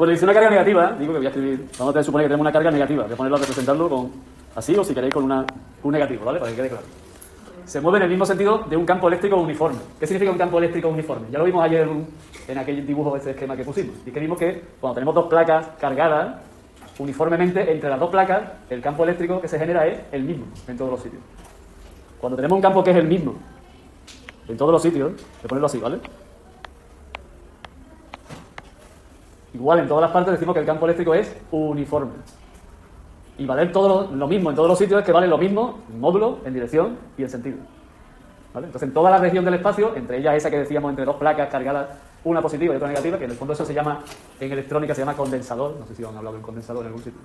Cuando dice una carga negativa, digo que voy a escribir, vamos a suponer que tenemos una carga negativa, voy a ponerlo a representarlo con así o si queréis con un negativo, ¿vale? Para que quede claro. Se mueve en el mismo sentido de un campo eléctrico uniforme. ¿Qué significa un campo eléctrico uniforme? Ya lo vimos ayer en aquel dibujo, este esquema que pusimos. Y que vimos que cuando tenemos dos placas cargadas, uniformemente entre las dos placas, el campo eléctrico que se genera es el mismo en todos los sitios. Cuando tenemos un campo que es el mismo en todos los sitios, voy a ponerlo así, ¿vale? Igual en todas las partes decimos que el campo eléctrico es uniforme. Y valer todo lo mismo en todos los sitios es que vale lo mismo en módulo, en dirección y en sentido. ¿Vale? Entonces en toda la región del espacio, entre ellas esa que decíamos entre dos placas cargadas, una positiva y otra negativa, que en el fondo eso se llama, en electrónica se llama condensador, no sé si han hablado de un condensador en algún sitio.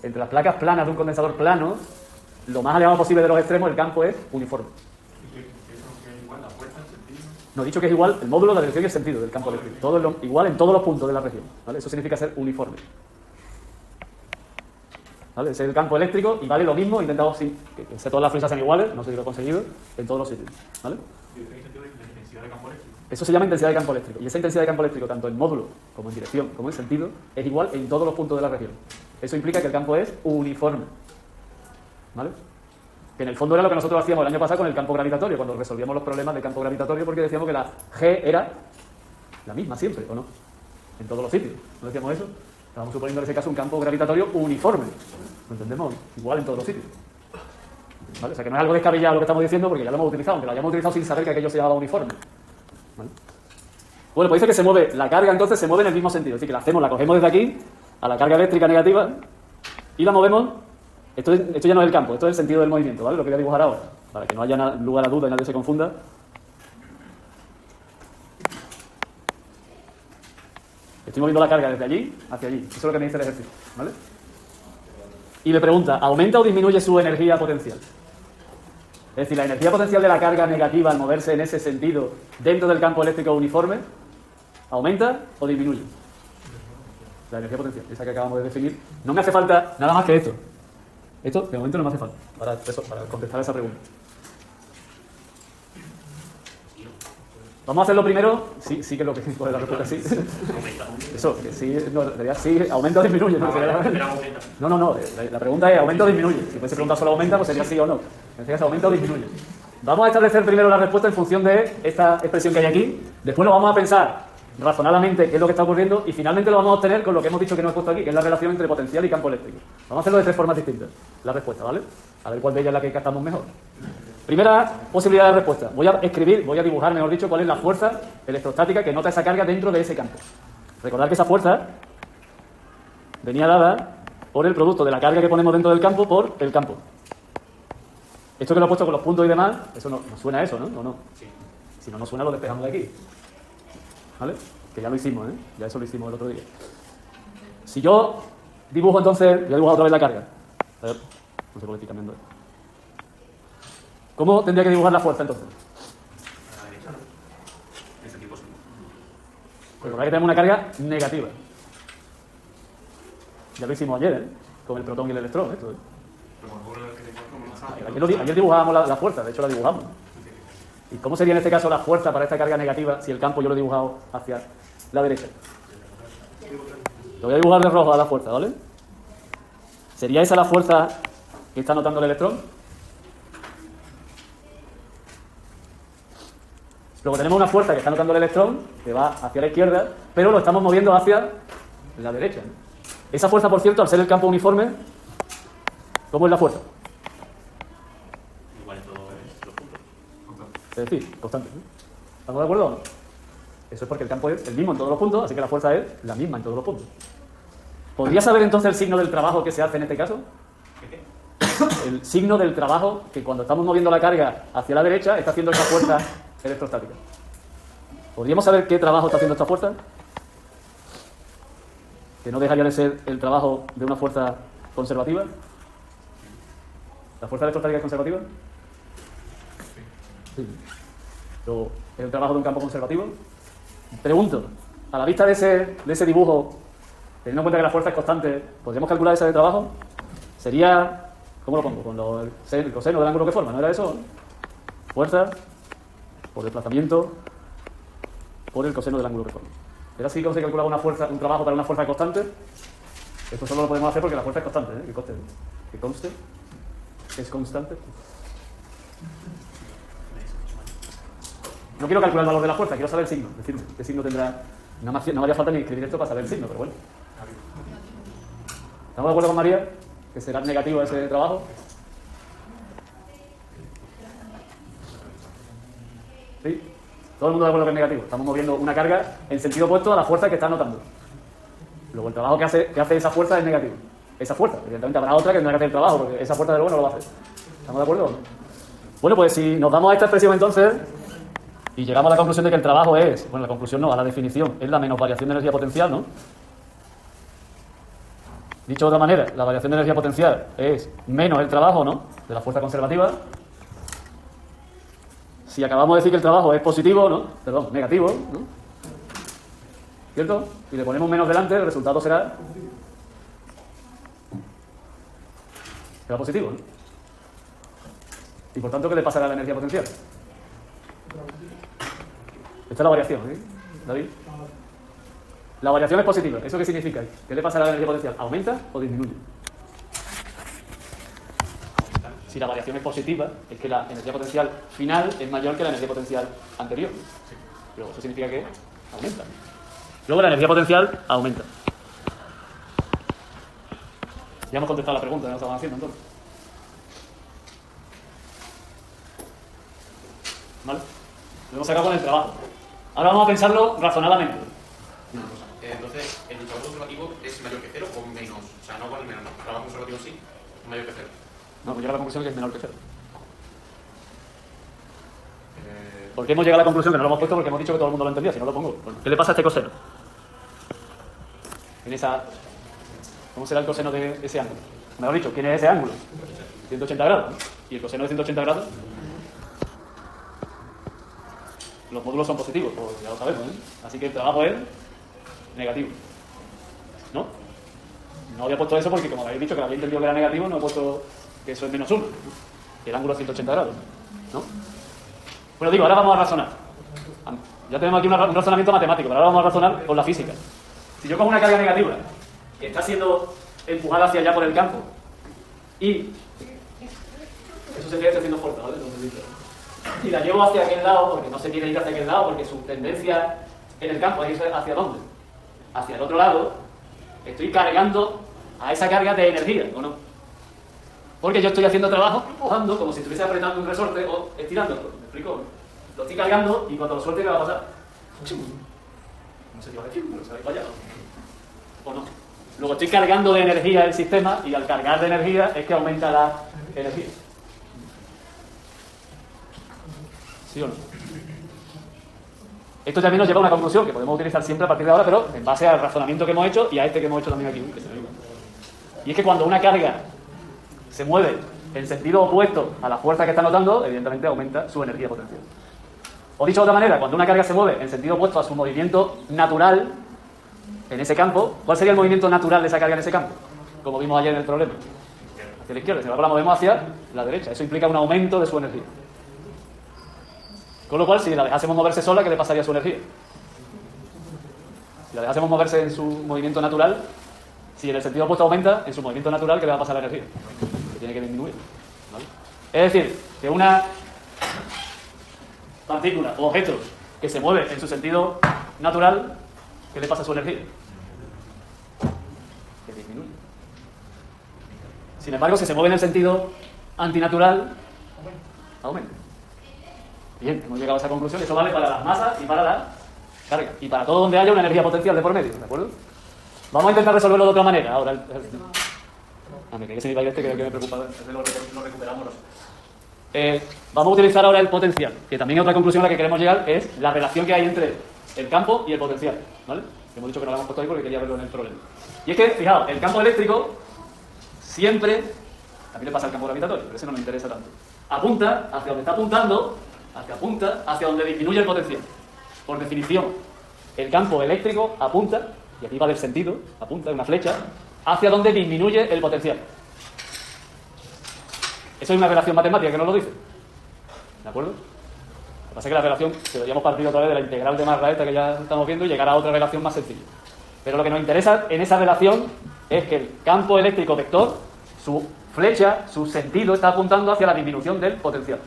Entre las placas planas de un condensador plano, lo más alejado posible de los extremos, el campo es uniforme. No, he dicho que es igual el módulo, la dirección y el sentido del campo eléctrico. Todo igual en todos los puntos de la región. ¿Vale? Eso significa ser uniforme. ¿Vale? Ese es el campo eléctrico y vale lo mismo. He intentado que todas las flechas sean iguales, no sé si lo he conseguido, en todos los sitios. ¿Vale? Eso se llama intensidad de campo eléctrico. Y esa intensidad de campo eléctrico, tanto en módulo como en dirección como en sentido, es igual en todos los puntos de la región. Eso implica que el campo es uniforme. ¿Vale? Que en el fondo era lo que nosotros hacíamos el año pasado con el campo gravitatorio, cuando resolvíamos los problemas de campo gravitatorio, porque decíamos que la G era la misma siempre, ¿o no? En todos los sitios. ¿No decíamos eso? Estábamos suponiendo en ese caso un campo gravitatorio uniforme. ¿Lo entendemos? Igual en todos los sitios. ¿Vale? O sea que no es algo descabellado lo que estamos diciendo, porque ya lo hemos utilizado, aunque lo hayamos utilizado sin saber que aquello se llamaba uniforme. ¿Vale? Bueno, pues dice que se mueve, la carga entonces se mueve en el mismo sentido. Es decir, que la cogemos desde aquí a la carga eléctrica negativa y la movemos. Esto ya no es el campo, esto es el sentido del movimiento, ¿vale? Lo que voy a dibujar ahora, para que no haya lugar a duda y nadie se confunda. Estoy moviendo la carga desde allí hacia allí. Eso es lo que me dice el ejercicio, ¿vale? Y me pregunta, ¿aumenta o disminuye su energía potencial? Es decir, la energía potencial de la carga negativa al moverse en ese sentido dentro del campo eléctrico uniforme, ¿aumenta o disminuye? La energía potencial, esa que acabamos de definir. No me hace falta nada más que esto. Esto, de momento, no me hace falta para contestar a esa pregunta. Vamos a hacerlo primero. Sí que es lo que es la respuesta, sí. Eso, que sí, no, en realidad sí, aumenta o disminuye. No. La pregunta es, ¿aumenta o disminuye? Si fuese pregunta solo aumenta, pues sería sí o no. En este caso, ¿aumenta o disminuye? Vamos a establecer primero la respuesta en función de esta expresión que hay aquí. Después lo vamos a pensar razonadamente qué es lo que está ocurriendo y finalmente lo vamos a obtener con lo que hemos dicho que no he puesto aquí, que es la relación entre potencial y campo eléctrico. Vamos a hacerlo de tres formas distintas, la respuesta, ¿vale? A ver cuál de ellas es la que captamos mejor. Primera posibilidad de respuesta. Voy a dibujar, mejor dicho, cuál es la fuerza electrostática que nota esa carga dentro de ese campo. Recordad que esa fuerza venía dada por el producto de la carga que ponemos dentro del campo por el campo. Esto que lo he puesto con los puntos y demás, eso no suena a eso, ¿no? No. Si no nos suena, lo despejamos de aquí. ¿Vale? Que ya lo hicimos, ¿eh? Ya eso lo hicimos el otro día. Si yo dibujo entonces, voy a dibujar otra vez la carga. A ver, no sé por qué estoy cambiando. ¿Cómo tendría que dibujar la fuerza entonces? A la derecha, ¿no? En sentido positivo. Pues recordad que tenemos una carga negativa. Ya lo hicimos ayer, ¿eh? Con el protón y el electrón, esto, ¿eh? Ayer dibujábamos la fuerza, de hecho la dibujamos. ¿Y cómo sería en este caso la fuerza para esta carga negativa si el campo yo lo he dibujado hacia la derecha? Lo voy a dibujar de rojo a la fuerza, ¿vale? ¿Sería esa la fuerza que está notando el electrón? Luego tenemos una fuerza que está notando el electrón, que va hacia la izquierda, pero lo estamos moviendo hacia la derecha, ¿no? Esa fuerza, por cierto, al ser el campo uniforme, ¿cómo es la fuerza? Igual en todos los puntos. Es decir, constante, ¿no? ¿Estamos de acuerdo o no? Eso es porque el campo es el mismo en todos los puntos, así que la fuerza es la misma en todos los puntos. ¿Podría saber entonces el signo del trabajo que se hace en este caso? ¿Qué? El signo del trabajo que cuando estamos moviendo la carga hacia la derecha está haciendo esa fuerza electrostática. ¿Podríamos saber qué trabajo está haciendo esta fuerza? Que no dejaría de ser el trabajo de una fuerza conservativa. ¿La fuerza electrostática es conservativa? Sí. ¿O es el trabajo de un campo conservativo? Pregunto, a la vista de ese dibujo, teniendo en cuenta que la fuerza es constante, ¿podríamos calcular esa de trabajo? Sería, ¿cómo lo pongo? Con el coseno del ángulo que forma, ¿no era eso? Fuerza por desplazamiento por el coseno del ángulo que forma. ¿Era así cómo se calculaba una fuerza, un trabajo para una fuerza constante? Esto solo lo podemos hacer porque la fuerza es constante, ¿eh? Que conste. Es constante. No quiero calcular el valor de la fuerza, quiero saber el signo. Decirme qué signo tendrá. No me haría falta ni escribir esto para saber el signo, pero bueno. ¿Estamos de acuerdo con María? ¿Que será negativo ese trabajo? ¿Sí? Todo el mundo de acuerdo que es negativo. Estamos moviendo una carga en sentido opuesto a la fuerza que está notando. Luego el trabajo que hace esa fuerza es negativo. Esa fuerza. Evidentemente habrá otra que tendrá que hacer el trabajo, porque esa fuerza de luego no lo va a hacer. ¿Estamos de acuerdo o no? Bueno, pues si nos damos a esta expresión entonces y llegamos a la conclusión de que el trabajo es, bueno, la conclusión no, a la definición, es la menos variación de energía potencial, ¿no? Dicho de otra manera, la variación de energía potencial es menos el trabajo, ¿no?, de la fuerza conservativa. Si acabamos de decir que el trabajo es positivo, ¿no?, perdón, negativo, ¿no?, ¿cierto? Y le ponemos menos delante, el resultado será positivo, ¿no? Y por tanto, ¿qué le pasará a la energía potencial? Esta es la variación, ¿eh, David? La variación es positiva. ¿Eso qué significa? ¿Qué le pasará a la energía potencial? ¿Aumenta o disminuye? Si la variación es positiva, es que la energía potencial final es mayor que la energía potencial anterior. Pero eso significa que aumenta. Luego la energía potencial aumenta. Ya hemos contestado la pregunta, ¿no? Estamos haciendo entonces. ¿Vale? Lo hemos sacado con el trabajo. Ahora vamos a pensarlo razonadamente. Una cosa. Entonces, ¿el trabajo conservativo es mayor que cero o menos? O sea, no con el menos, no. El trabajo conservativo sí, es mayor que cero. No, pues llega a la conclusión que es menor que cero. ¿Por qué hemos llegado a la conclusión que no lo hemos puesto? Porque hemos dicho que todo el mundo lo entendía, si no lo pongo. Bueno, ¿qué le pasa a este coseno? ¿Cómo será el coseno de ese ángulo? Mejor dicho, ¿quién es ese ángulo? 180 grados, ¿no? Y el coseno de 180 grados, los módulos son positivos, pues ya lo sabemos, ¿eh? Así que el trabajo es negativo, ¿no? No había puesto eso porque, como habéis dicho que lo había entendido que era negativo, no he puesto que eso es menos 1, que el ángulo es 180 grados, ¿no? Bueno, digo, ahora vamos a razonar. Ya tenemos aquí un razonamiento matemático, pero ahora vamos a razonar con la física. Si yo cojo una carga negativa que está siendo empujada hacia allá por el campo y eso se estoy haciendo fuerza, ¿vale? Y la llevo hacia aquel lado porque no se quiere ir hacia aquel lado porque su tendencia en el campo es irse hacia dónde, hacia el otro lado. Estoy cargando a esa carga de energía, ¿o no? Porque yo estoy haciendo trabajo empujando como si estuviese apretando un resorte o estirándolo. ¿Me explico? Lo estoy cargando y cuando lo suelte, ¿qué va a pasar? No sé si va a decir, pero se va a ir para allá, ¿o no? Luego estoy cargando de energía el sistema y al cargar de energía es que aumenta la energía. ¿Sí o no? Esto también nos lleva a una conclusión que podemos utilizar siempre a partir de ahora, pero en base al razonamiento que hemos hecho y a este que hemos hecho también aquí. Y es que cuando una carga se mueve en sentido opuesto a la fuerza que está notando, evidentemente aumenta su energía potencial. O dicho de otra manera, cuando una carga se mueve en sentido opuesto a su movimiento natural en ese campo, ¿cuál sería el movimiento natural de esa carga en ese campo? Como vimos ayer en el problema. Hacia la izquierda, si ahora la movemos hacia la derecha. Eso implica un aumento de su energía. Con lo cual, si la dejásemos moverse sola, ¿qué le pasaría a su energía? Si la dejásemos moverse en su movimiento natural, si en el sentido opuesto aumenta, en su movimiento natural, ¿qué le va a pasar a la energía? Que tiene que disminuir, ¿vale? Es decir, que una partícula o objeto que se mueve en su sentido natural, ¿qué le pasa a su energía? Que disminuye. Sin embargo, si se mueve en el sentido antinatural, aumenta. Bien, hemos llegado a esa conclusión. Eso vale para las masas y para la carga. Y para todo donde haya una energía potencial de por medio, ¿de acuerdo? Vamos a intentar resolverlo de otra manera. Ahora, me creí que se me iba a ir este, creo que me preocupa. Lo recuperamos. Vamos a utilizar ahora el potencial, que también otra conclusión a la que queremos llegar es la relación que hay entre el campo y el potencial, ¿vale? Hemos dicho que no lo hemos puesto ahí porque quería verlo en el problema. Y es que, fijaos, el campo eléctrico siempre, también le pasa al campo gravitatorio, pero ese no nos interesa tanto, apunta hacia donde está apuntando, hacia donde disminuye el potencial. Por definición, el campo eléctrico apunta, y aquí va del sentido, apunta, una flecha, hacia donde disminuye el potencial. Eso es una relación matemática que nos lo dice. ¿De acuerdo? que pasa es que la relación deberíamos partir otra vez de la integral de Marra esta que ya estamos viendo y llegar a otra relación más sencilla. Pero lo que nos interesa en esa relación es que el campo eléctrico vector, su flecha, su sentido está apuntando hacia la disminución del potencial.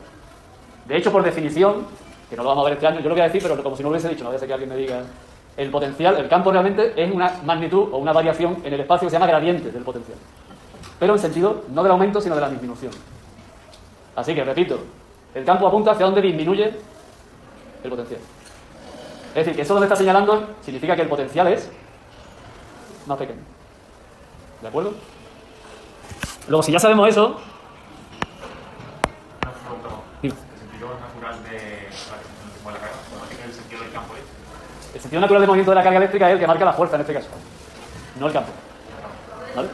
De hecho, por definición, que no lo vamos a ver este año, yo lo voy a decir, pero como si no lo hubiese dicho, no voy a ser que alguien me diga, el potencial, el campo realmente es una magnitud o una variación en el espacio que se llama gradiente del potencial. Pero en sentido no del aumento, sino de la disminución. Así que, repito, el campo apunta hacia donde disminuye el potencial. Es decir, que eso donde está señalando significa que el potencial es más pequeño. ¿De acuerdo? Luego, si ya sabemos eso... Una pregunta más. Dime. ¿El sentido natural de la carga? ¿Cómo es el sentido del campo eléctrico? El sentido natural de movimiento de la carga eléctrica es el que marca la fuerza en este caso, no el campo. ¿Vale?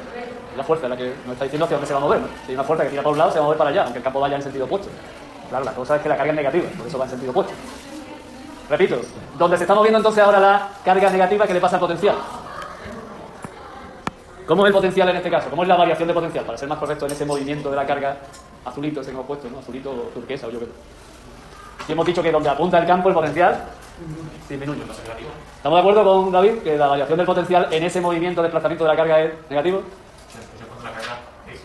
Es la fuerza la que nos está diciendo hacia dónde se va a mover, ¿no? Si hay una fuerza que tira por un lado, se va a mover para allá, aunque el campo vaya en sentido opuesto. Claro, la cosa es que la carga es negativa, por eso va en sentido opuesto. Repito, donde se está moviendo entonces ahora la carga negativa, ¿qué le pasa al potencial? ¿Cómo es el potencial en este caso? ¿Cómo es la variación de potencial? Para ser más correcto en ese movimiento de la carga azulito, ese que hemos puesto, ¿no? Azulito o turquesa o yo qué sé. Y hemos dicho que donde apunta el campo, el potencial disminuye. ¿Estamos de acuerdo con David que la variación del potencial en ese movimiento de desplazamiento de la carga es negativo? Eso cuando la carga es.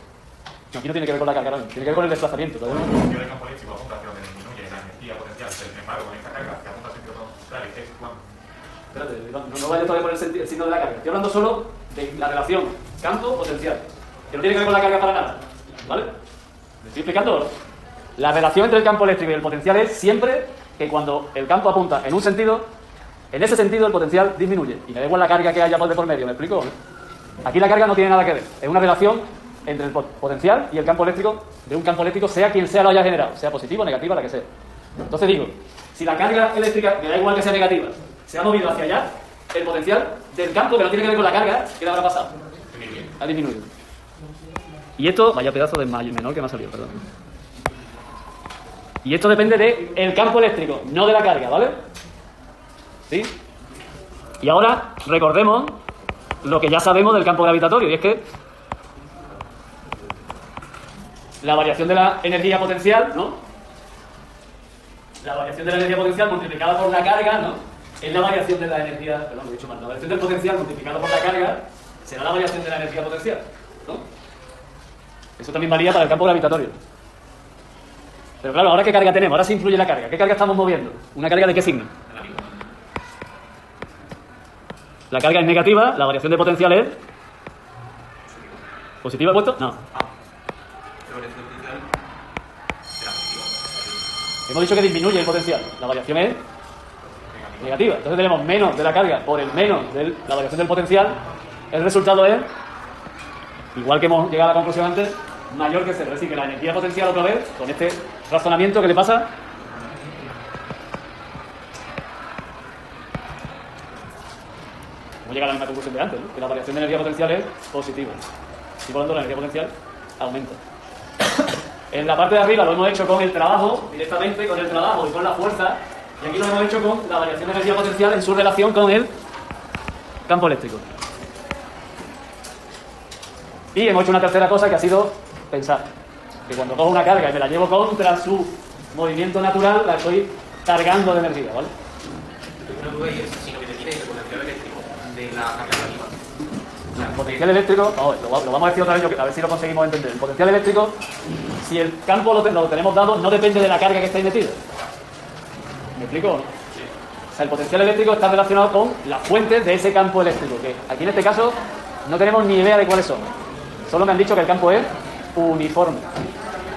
No, aquí no tiene que ver con la carga, no, tiene que ver con el desplazamiento. ¿Todavía? El sentido del campo eléctrico apunta hacia donde disminuye la energía potencial. Sin embargo, con esta carga que apunta al sentido contrario, es cuando. Espérate, no vaya todavía por el signo de la carga. Estoy hablando solo de la relación campo-potencial, que no tiene que ver con la carga para nada. ¿Vale? ¿Me estoy explicando? La relación entre el campo eléctrico y el potencial es siempre que cuando el campo apunta en un sentido, en ese sentido el potencial disminuye. Y me da igual la carga que haya por medio, ¿me explico? Aquí la carga no tiene nada que ver. Es una relación entre el potencial y el campo eléctrico, de un campo eléctrico, sea quien sea lo haya generado, sea positiva o negativa, la que sea. Entonces digo, si la carga eléctrica, me da igual que sea negativa, se ha movido hacia allá, el potencial del campo, que no tiene que ver con la carga, ¿qué le habrá pasado? Ha disminuido. Y esto, vaya pedazo de menor que me ha salido, perdón. Y esto depende del campo eléctrico, no de la carga, ¿vale? ¿Sí? Y ahora recordemos lo que ya sabemos del campo gravitatorio, y es que la variación de la energía potencial, ¿no? La variación de la energía potencial multiplicada por la carga, ¿no? Es la variación de la energía, perdón, lo he dicho mal, la variación del potencial multiplicada por la carga será la variación de la energía potencial, ¿no? Eso también valía para el campo gravitatorio. Pero claro, ¿ahora qué carga tenemos? Ahora sí influye la carga. ¿Qué carga estamos moviendo? ¿Una carga de qué signo? La carga es negativa, la variación de potencial es... ¿Positiva he puesto? No. Hemos dicho que disminuye el potencial. La variación es negativa. Entonces tenemos menos de la carga por el menos de la variación del potencial. El resultado es, igual que hemos llegado a la conclusión antes, mayor que cero. Es decir, que la energía potencial otra vez, con este razonamiento, ¿qué le pasa? Hemos llegado a la misma conclusión de antes, ¿no? Que la variación de energía potencial es positiva. Y por lo tanto la energía potencial aumenta. En la parte de arriba lo hemos hecho con el trabajo, directamente con el trabajo y con la fuerza. Y aquí lo hemos hecho con la variación de energía potencial en su relación con el campo eléctrico. Y hemos hecho una tercera cosa que ha sido pensar. Que cuando cojo una carga y me la llevo contra su movimiento natural, la estoy cargando de energía, ¿vale? Una duda y es si lo que te tiene es el potencial eléctrico de la carga negativa. El potencial eléctrico, lo vamos a decir otra vez, a ver si lo conseguimos entender. El potencial eléctrico, si el campo lo tenemos dado, no depende de la carga que está ahí metida. ¿Me explico o no? O sea, el potencial eléctrico está relacionado con las fuentes de ese campo eléctrico, que aquí en este caso no tenemos ni idea de cuáles son. Solo me han dicho que el campo es uniforme.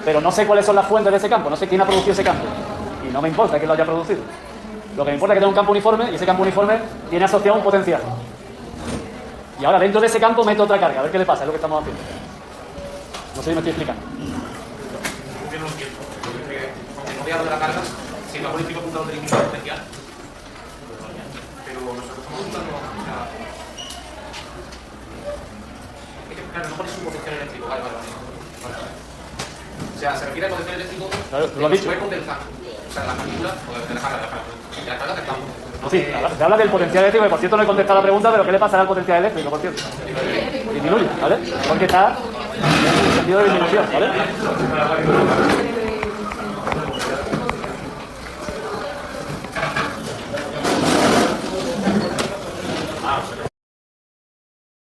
Pero no sé cuáles son las fuentes de ese campo, no sé quién ha producido ese campo. Y no me importa quién lo haya producido. Lo que me importa es que tenga un campo uniforme y ese campo uniforme tiene asociado un potencial. Y ahora dentro de ese campo meto otra carga, a ver qué le pasa, es lo que estamos haciendo. No sé si me estoy explicando. Yo no lo entiendo. Aunque no voy a hablar de la carga, si el campo eléctrico apunta a donde disminuye el potencial. Pero nosotros estamos apuntando a... Es que, claro, no pones un potencial eléctrico, vale. O sea, se refiere al potencial eléctrico Claro, tú lo has dicho. condensando. O sea, la partícula, o de la carga del campo. No, sí, se habla del potencial eléctrico, que por cierto no he contestado la pregunta, pero ¿qué le pasará al potencial eléctrico, por cierto? Disminuye, ¿vale? Porque está en sentido de disminución, ¿vale?